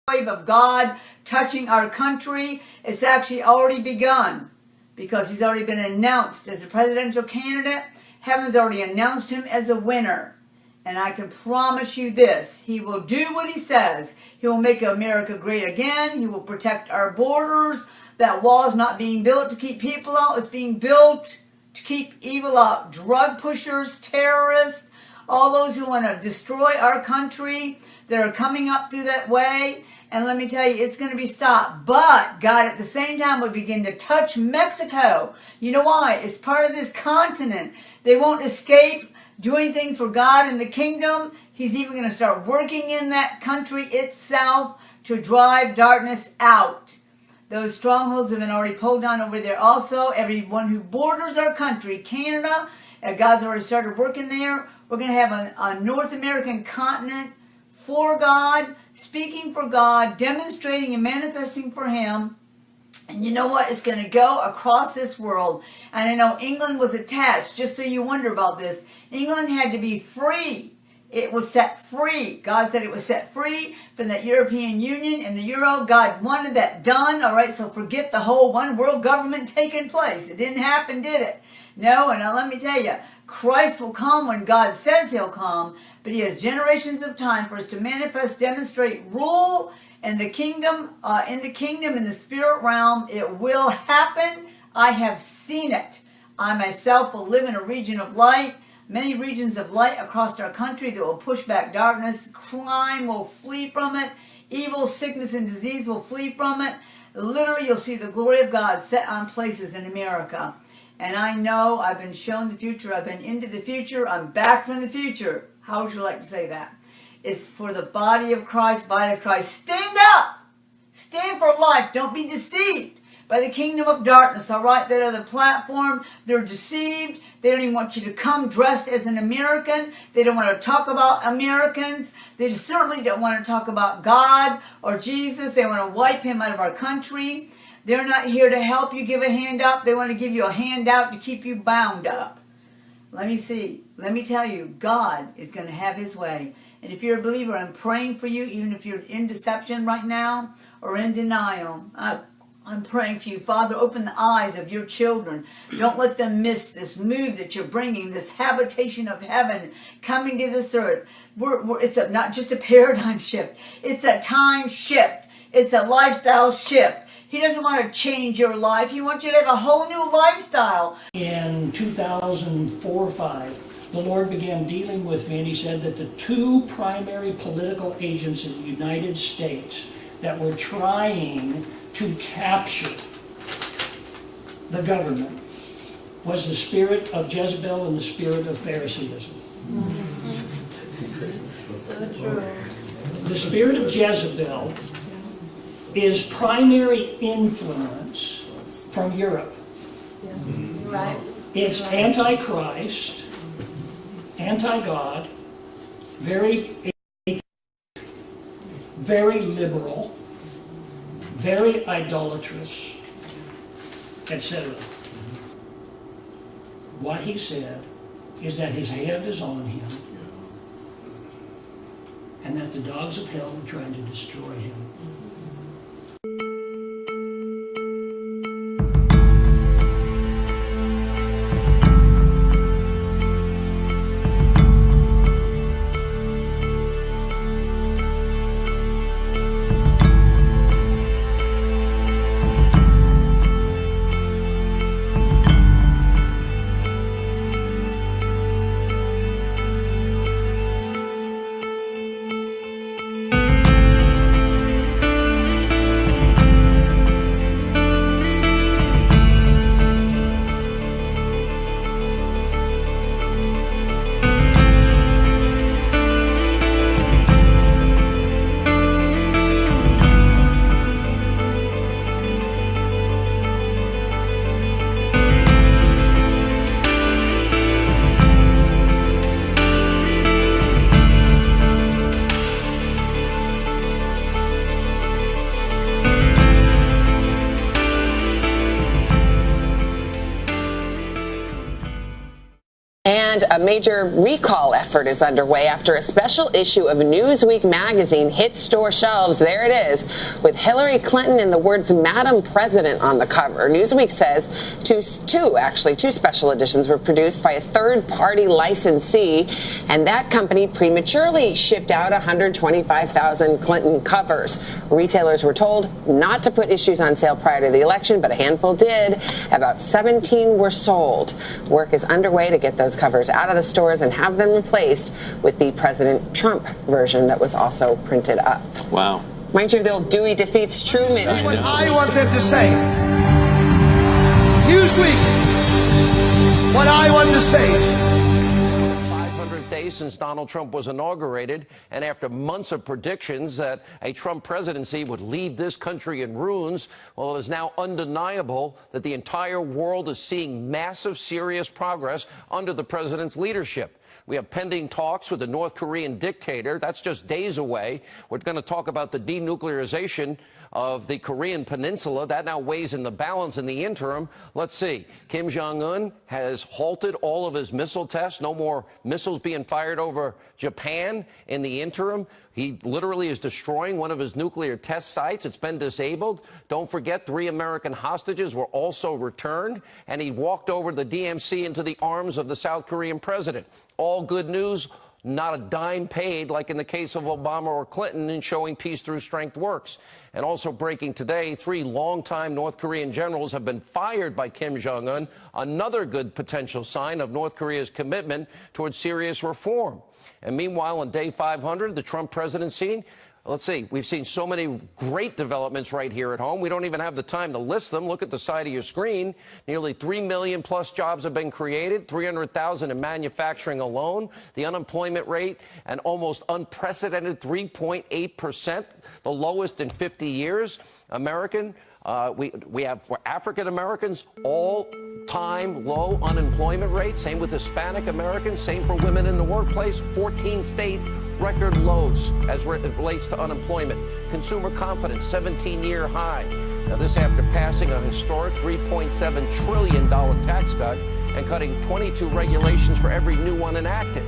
wave of God touching our country. It's actually already begun because he's already been announced as a presidential candidate. Heaven's already announced him as a winner. And I can promise you this, he will do what he says. He will make America great again. He will protect our borders. That wall is not being built to keep people out. It's being built to keep evil out. Drug pushers, terrorists, all those who want to destroy our country that are coming up through that way. And let me tell you, it's going to be stopped. But God, at the same time, will begin to touch Mexico. You know why? It's part of this continent. They won't escape doing things for God in the kingdom. He's even going to start working in that country itself to drive darkness out. Those strongholds have been already pulled down over there also. Everyone who borders our country, Canada, God's already started working there. We're going to have a North American continent for God, speaking for God, demonstrating and manifesting for Him. And you know what? It's going to go across this world. And I know England was attached, just so you wonder about this. England had to be free. It was set free. God said it was set free from that European Union and the Euro. God wanted that done. All right, so forget the whole one world government taking place. It didn't happen, did it? No, and now let me tell you, Christ will come when God says He'll come, but He has generations of time for us to manifest, demonstrate, rule in the kingdom, in the spirit realm. It will happen. I have seen it. I myself will live in a region of light, many regions of light across our country that will push back darkness. Crime will flee from it. Evil, sickness, and disease will flee from it. Literally, you'll see the glory of God set on places in America. And I know I've been shown the future. I've been into the future. I'm back from the future. How would you like to say that? It's for the body of Christ, Stand up! Stand for life. Don't be deceived by the kingdom of darkness, all right? That are the platform. They're deceived. They don't even want you to come dressed as an American. They don't want to talk about Americans. They certainly don't want to talk about God or Jesus. They want to wipe Him out of our country. They're not here to help you give a hand up. They want to give you a handout to keep you bound up. Let me see. Let me tell you, God is going to have His way. And if you're a believer, I'm praying for you, even if you're in deception right now or in denial. I'm praying for you. Father, open the eyes of your children. Don't let them miss this move that you're bringing, this habitation of heaven coming to this earth. It's not just a paradigm shift. It's a time shift. It's a lifestyle shift. He doesn't want to change your life. He wants you to have a whole new lifestyle. In 2004-05, the Lord began dealing with me, and He said that the two primary political agents in the United States that were trying to capture the government was the spirit of Jezebel and the spirit of Phariseeism. So true. The spirit of Jezebel is primary influence from Europe. Yeah. Right. It's anti-Christ, anti-God, very liberal, very idolatrous, etc. What he said is that his head is on him and that the dogs of hell were trying to destroy him. a major recall effort is underway after a special issue of Newsweek magazine hit store shelves. There it is, with Hillary Clinton and the words "Madam President" on the cover. Newsweek says two special editions were produced by a third-party licensee, and that company prematurely shipped out 125,000 Clinton covers. Retailers were told not to put issues on sale prior to the election, but a handful did. About 17 were sold. Work is underway to get those covers out of the stores and have them replaced with the President Trump version that was also printed up. Wow. Mind you, the old Dewey defeats Truman. What I want them to say. Newsweek. What I want to say. 500 days since Donald Trump was inaugurated, and after months of predictions that a Trump presidency would leave this country in ruins, well, it is now undeniable that the entire world is seeing massive, serious progress under the president's leadership. We have pending talks with the North Korean dictator. That's just days away. We're going to talk about the denuclearization of the Korean peninsula. That now weighs in the balance in the interim. Let's see. Kim Jong-un has halted all of his missile tests. No more missiles being fired over Japan in the interim. He literally is destroying one of his nuclear test sites. It's been disabled. Don't forget, 3 American hostages were also returned, and he walked over to the DMZ into the arms of the South Korean president. All good news. Not a dime paid, like in the case of Obama or Clinton, in showing peace through strength works. And also breaking today, 3 longtime North Korean generals have been fired by Kim Jong-un, another good potential sign of North Korea's commitment towards serious reform. And meanwhile, on day 500, the Trump presidency, let's see, we've seen so many great developments right here at home. We don't even have the time to list them. Look at the side of your screen. Nearly 3 million plus jobs have been created, 300,000 in manufacturing alone. The unemployment rate, an almost unprecedented 3.8%, the lowest in 50 years. We have, for African Americans, all-time low unemployment rate. Same with Hispanic Americans. Same for women in the workplace. 14 state record lows as it relates to unemployment. Consumer confidence, 17-year high. Now, this after passing a historic $3.7 trillion tax cut and cutting 22 regulations for every new one enacted.